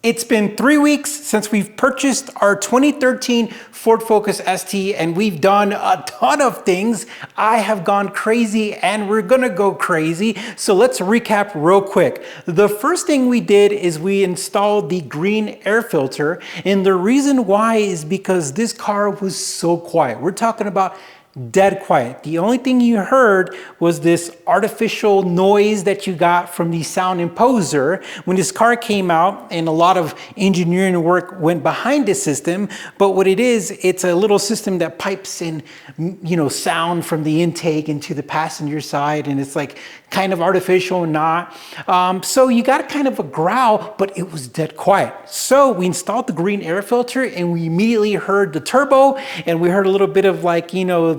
It's been 3 weeks since we've purchased our 2013 Ford Focus ST, and we've done a ton of things. I have gone crazy and we're gonna go crazy. So let's recap real quick. The first thing we did is we installed the green air filter, and the reason why is because this car was so quiet. We're talking about dead quiet. The only thing you heard was this artificial noise that you got from the sound imposer when this car came out, and a lot of engineering work went behind this system. But what it is, it's a little system that pipes in, sound from the intake into the passenger side, and it's like kind of artificial, not. So you got kind of a growl, but it was dead quiet. So we installed the green air filter, and we immediately heard the turbo, and we heard a little bit of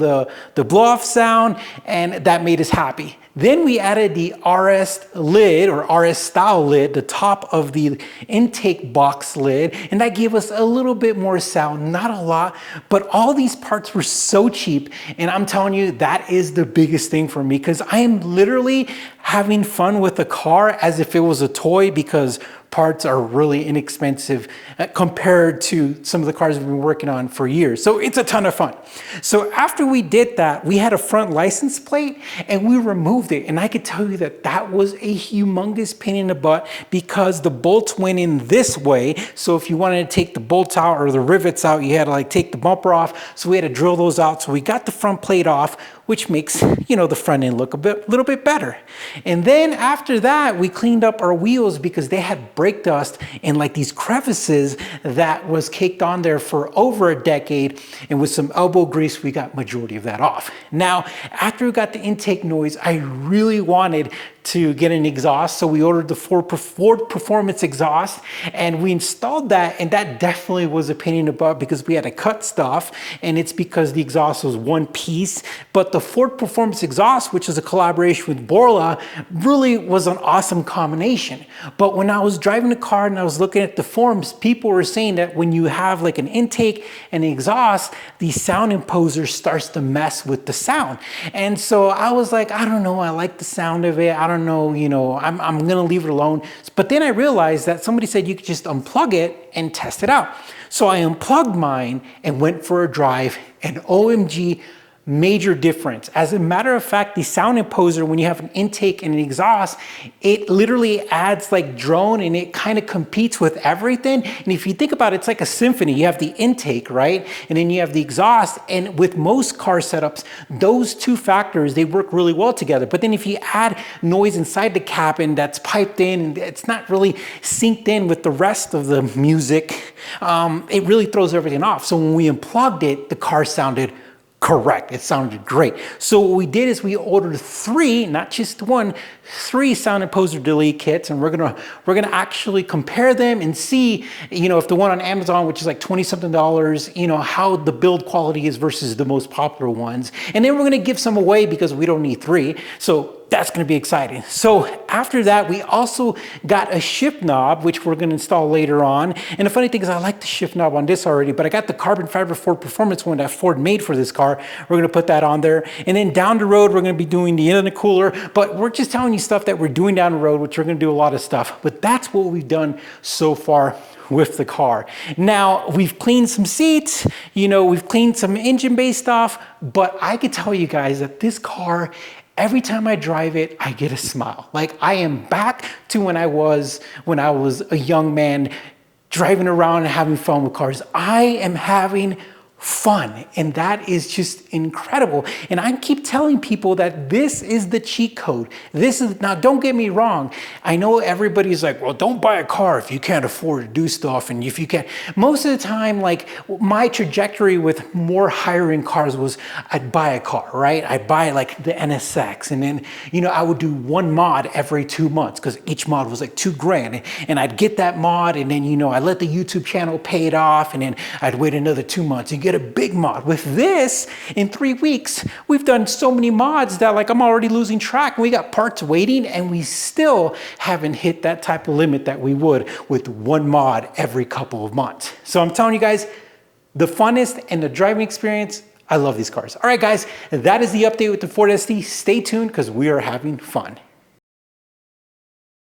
the blow off sound, and that made us happy. Then we added the RS lid, or RS style lid, the top of the intake box lid, and that gave us a little bit more sound, not a lot, but all these parts were so cheap. And I'm telling you, that is the biggest thing for me, because I am literally having fun with the car as if it was a toy, because parts are really inexpensive compared to some of the cars we've been working on for years. So it's a ton of fun. So after we did that, we had a front license plate and we removed it. And I could tell you that that was a humongous pain in the butt, because the bolts went in this way. So if you wanted to take the bolts out or the rivets out, you had to take the bumper off. So we had to drill those out. So we got the front plate off, which makes, the front end look a little bit better. And then after that, we cleaned up our wheels because they had brake dust and these crevices that was caked on there for over a decade. And with some elbow grease, we got majority of that off. Now, after we got the intake noise, I really wanted to get an exhaust. So we ordered the Ford Performance exhaust, and we installed that. And that definitely was a pain in the butt because we had to cut stuff, and it's because the exhaust was one piece. But the Ford Performance exhaust, which is a collaboration with Borla, really was an awesome combination. But when I was driving the car and I was looking at the forums, people were saying that when you have an intake and an exhaust, the sound imposer starts to mess with the sound. And so I was like, I don't know, I like the sound of it. I don't know, I'm gonna leave it alone. But then I realized that somebody said you could just unplug it and test it out. So I unplugged mine and went for a drive, and OMG, major difference. As a matter of fact, the sound imposer, when you have an intake and an exhaust, it literally adds drone, and it kind of competes with everything. And if you think about it, it's like a symphony. You have the intake, right? And then you have the exhaust. And with most car setups, those two factors, they work really well together. But then if you add noise inside the cabin that's piped in and it's not really synced in with the rest of the music, it really throws everything off. So when we unplugged it, the car sounded correct. It sounded great. So what we did is we ordered 3, not just 1, 3 sound imposer delete kits, and we're gonna actually compare them and see, if the one on Amazon, which is $20-something, how the build quality is versus the most popular ones. And then we're gonna give some away because we don't need 3. So that's going to be exciting. So after that, we also got a shift knob, which we're going to install later on. And the funny thing is, I like the shift knob on this already, but I got the carbon fiber Ford Performance one that Ford made for this car. We're going to put that on there. And then down the road, we're going to be doing the intercooler, but we're just telling you stuff that we're doing down the road, which we're going to do a lot of stuff. But that's what we've done so far with the car. Now, we've cleaned some seats, we've cleaned some engine bay stuff, but I could tell you guys that this car, every time I drive it, I get a smile. I am back to when I was a young man driving around and having fun with cars. I am having fun, and that is just incredible. And I keep telling people that this is the cheat code. Now, don't get me wrong. I know everybody's like, well, don't buy a car if you can't afford to do stuff, and if you can't. Most of the time, my trajectory with more higher end cars was I'd buy a car, right? I'd buy the NSX, and then, I would do one mod every 2 months because each mod was $2,000, and I'd get that mod, and then, I'd let the YouTube channel pay it off, and then I'd wait another 2 months and get a big mod. With this, in 3 weeks, we've done so many mods that I'm already losing track. We got parts waiting, and we still haven't hit that type of limit that we would with one mod every couple of months. So I'm telling you guys, the funnest and the driving experience, I love these cars. All right, guys, that is the update with the Ford ST. Stay tuned because we are having fun.